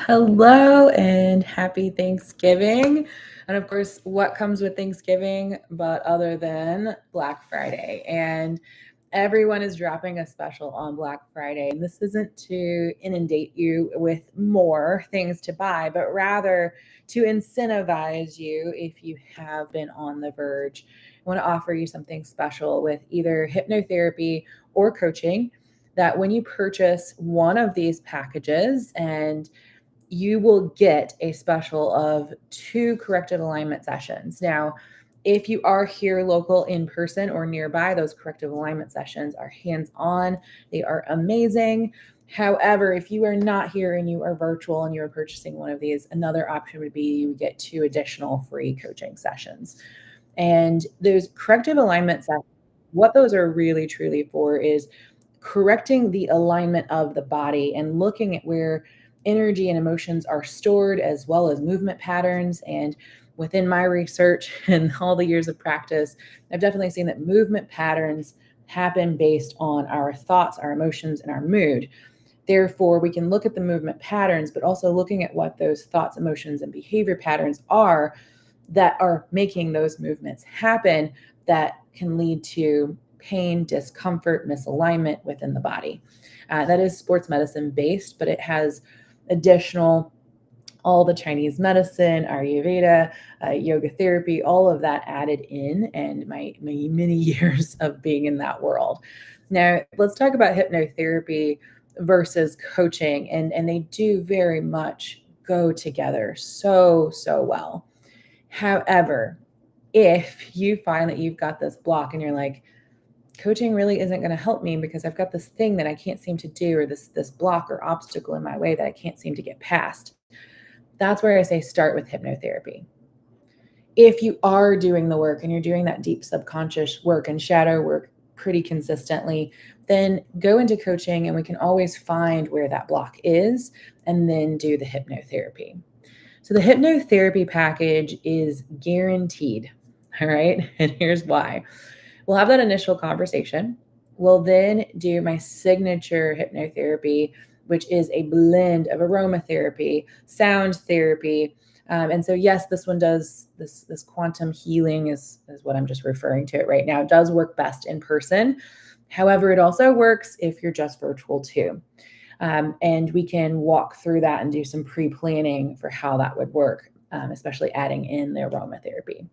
Hello and happy Thanksgiving. And of course, what comes with Thanksgiving but other than Black Friday? And everyone is dropping a special on Black Friday. And this isn't to inundate you with more things to buy, but rather to incentivize you if you have been on the verge. I want to offer you something special with either hypnotherapy or coaching that when you purchase one of these packages and you will get a special of 2 corrective alignment sessions. Now, if you are here local in person or nearby, those corrective alignment sessions are hands-on. They are amazing. However, if you are not here and you are virtual and you are purchasing one of these, another option would be you would get 2 additional free coaching sessions. And those corrective alignment sessions, what those are really truly for is correcting the alignment of the body and looking at where energy and emotions are stored, as well as movement patterns. And within my research and all the years of practice, I've definitely seen that movement patterns happen based on our thoughts, our emotions, and our mood. Therefore, we can look at the movement patterns, but also looking at what those thoughts, emotions, and behavior patterns are that are making those movements happen that can lead to pain, discomfort, misalignment within the body. That is sports medicine based, but it has additional all the Chinese medicine, Ayurveda, yoga therapy, all of that added in, and my many years of being in that world. Now, let's talk about hypnotherapy versus coaching, and they do very much go together so well. However, if you find that you've got this block and you're like, coaching really isn't going to help me because I've got this thing that I can't seem to do, or this block or obstacle in my way that I can't seem to get past, that's where I say start with hypnotherapy. If you are doing the work and you're doing that deep subconscious work and shadow work pretty consistently, then go into coaching and we can always find where that block is and then do the hypnotherapy. So the hypnotherapy package is guaranteed. All right. And here's why. We'll have that initial conversation. We'll then do my signature hypnotherapy, which is a blend of aromatherapy, sound therapy. And so, yes, this one does this quantum healing is what I'm just referring to it right now. It does work best in person. However, it also works if you're just virtual too. And we can walk through that and do some pre-planning for how that would work, especially adding in the aromatherapy.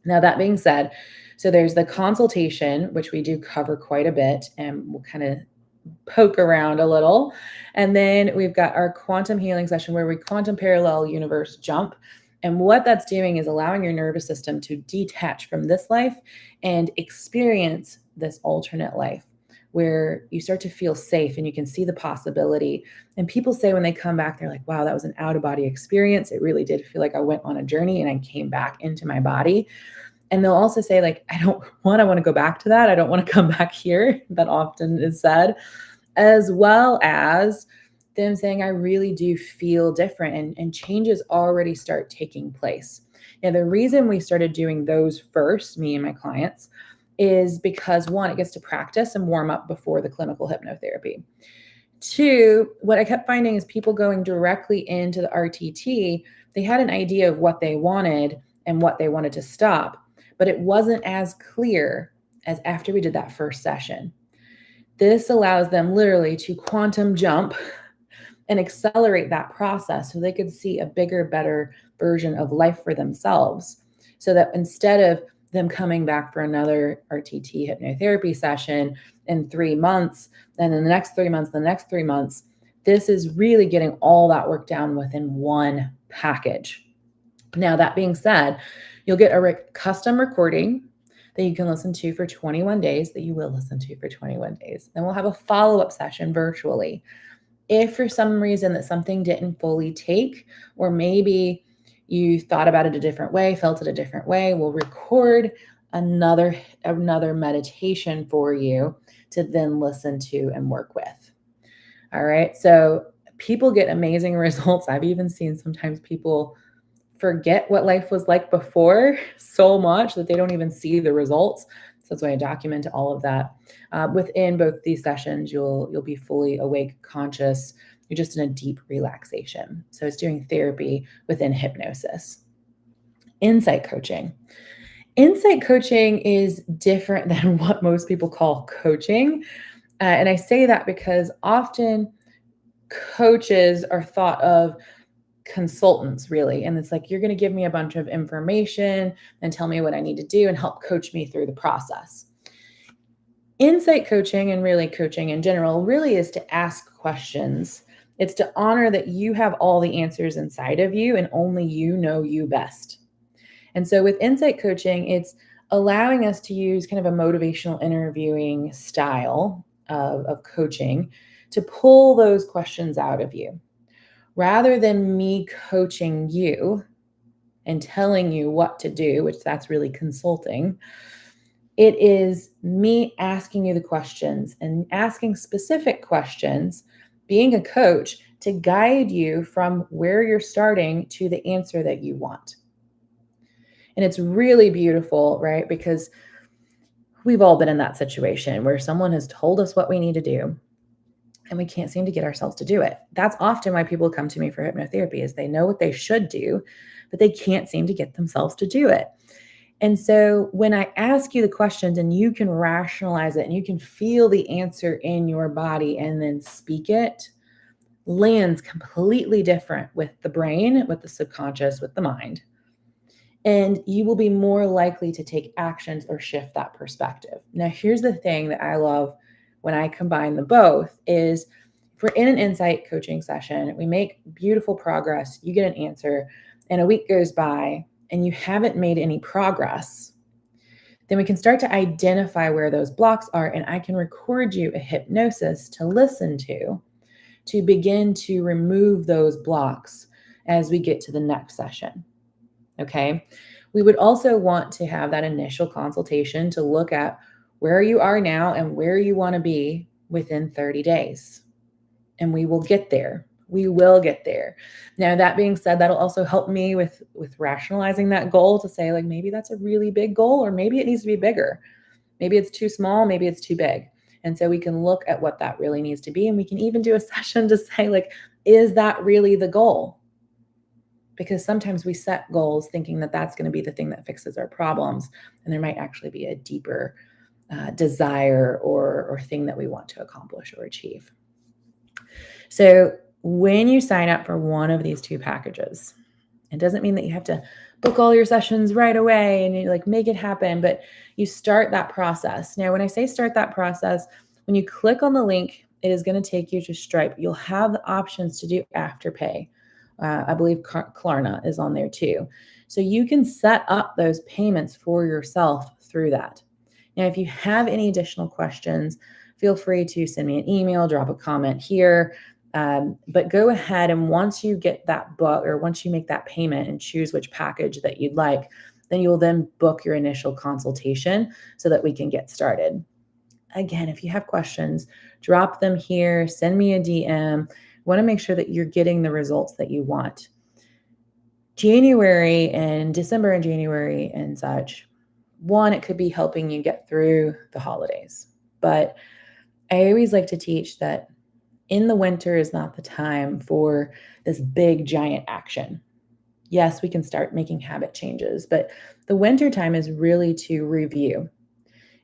Now, that being said, so there's the consultation, which we do cover quite a bit, and we'll kind of poke around a little. And then we've got our quantum healing session where we quantum parallel universe jump. And what that's doing is allowing your nervous system to detach from this life and experience this alternate life where you start to feel safe and you can see the possibility. And people say when they come back, they're like, wow, that was an out of body experience. It really did feel like I went on a journey and I came back into my body. And they'll also say, like, I want to go back to that. I don't want to come back here. That often is said, as well as them saying, I really do feel different, and changes already start taking place. Now, the reason we started doing those first, me and my clients, is because one, it gets to practice and warm up before the clinical hypnotherapy. Two, what I kept finding is people going directly into the RTT, they had an idea of what they wanted and what they wanted to stop, but it wasn't as clear as after we did that first session. This allows them literally to quantum jump and accelerate that process so they could see a bigger, better version of life for themselves. So that instead of them coming back for another RTT hypnotherapy session in 3 months, and then the next 3 months, the next 3 months, this is really getting all that work down within one package. Now, that being said, you'll get a custom recording that you can listen to for 21 days, that you will listen to for 21 days. Then we'll have a follow-up session virtually. If for some reason that something didn't fully take, or maybe you thought about it a different way, felt it a different way, we'll record another meditation for you to then listen to and work with. All right. So people get amazing results. I've even seen sometimes people forget what life was like before so much that they don't even see the results. So that's why I document all of that. Within both these sessions, you'll be fully awake, conscious, You're just in a deep relaxation. So it's doing therapy within hypnosis. Insight coaching. Insight coaching is different than what most people call coaching. And I say that because often coaches are thought of consultants, really. And it's like, you're going to give me a bunch of information and tell me what I need to do and help coach me through the process. Insight coaching, and really coaching in general, really is to ask questions. It's to honor that you have all the answers inside of you and only you know you best. And so with insight coaching, it's allowing us to use kind of a motivational interviewing style of coaching to pull those questions out of you. Rather than me coaching you and telling you what to do, which that's really consulting, it is me asking you the questions and asking specific questions, being a coach to guide you from where you're starting to the answer that you want. And it's really beautiful, right? Because we've all been in that situation where someone has told us what we need to do and we can't seem to get ourselves to do it. That's often why people come to me for hypnotherapy, is they know what they should do, but they can't seem to get themselves to do it. And so when I ask you the questions and you can rationalize it and you can feel the answer in your body and then speak it, lands completely different with the brain, with the subconscious, with the mind. And you will be more likely to take actions or shift that perspective. Now, here's the thing that I love when I combine the both is if we're in an insight coaching session, we make beautiful progress, you get an answer, and a week goes by and you haven't made any progress, then we can start to identify where those blocks are, and I can record you a hypnosis to listen to begin to remove those blocks as we get to the next session. Okay. We would also want to have that initial consultation to look at where you are now and where you want to be within 30 days. And we will get there. We will get there. Now, that being said, that'll also help me with rationalizing that goal to say, like, maybe that's a really big goal, or maybe it needs to be bigger. Maybe it's too small, maybe it's too big. And so we can look at what that really needs to be. And we can even do a session to say, like, is that really the goal? Because sometimes we set goals thinking that that's going to be the thing that fixes our problems. And there might actually be a deeper desire or thing that we want to accomplish or achieve. So when you sign up for one of these two packages, it doesn't mean that you have to book all your sessions right away and you like make it happen, but you start that process. Now, when I say start that process, when you click on the link, it is going to take you to Stripe. You'll have the options to do Afterpay. I believe Klarna is on there too. So you can set up those payments for yourself through that. Now, if you have any additional questions, feel free to send me an email, drop a comment here. But go ahead, and once you get that book, or once you make that payment and choose which package that you'd like, then you'll then book your initial consultation so that we can get started. Again, if you have questions, drop them here, send me a DM. Want to make sure that you're getting the results that you want. January and December and January and such, one, it could be helping you get through the holidays. But I always like to teach that in the winter is not the time for this big giant action. Yes, we can start making habit changes, but the winter time is really to review.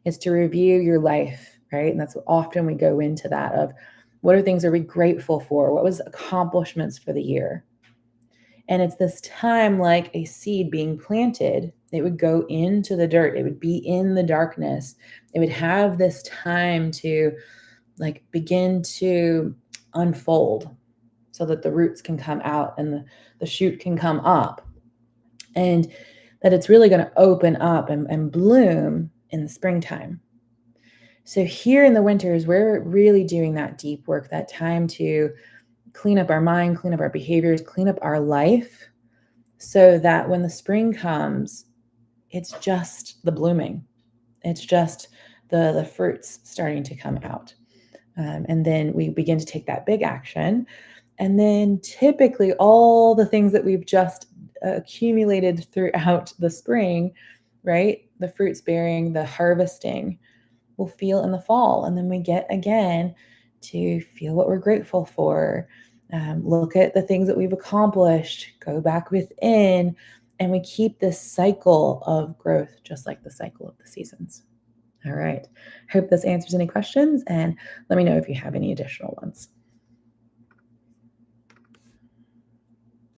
It's to review your life, right? And that's often we go into that of what are we grateful for? What was accomplishments for the year? And it's this time like a seed being planted. It would go into the dirt. It would be in the darkness. It would have this time to like begin to unfold so that the roots can come out and the shoot can come up, and that it's really going to open up and bloom in the springtime. So here in the winters, we're really doing that deep work, that time to clean up our mind, clean up our behaviors, clean up our life, so that when the spring comes, it's just the blooming. It's just the fruits starting to come out. And then we begin to take that big action. And then typically all the things that we've just accumulated throughout the spring, right? The fruits bearing, the harvesting, we'll feel in the fall. And then we get again to feel what we're grateful for look at the things that we've accomplished, go back within, and we keep this cycle of growth, just like the cycle of the seasons. All right. Hope this answers any questions, and let me know if you have any additional ones.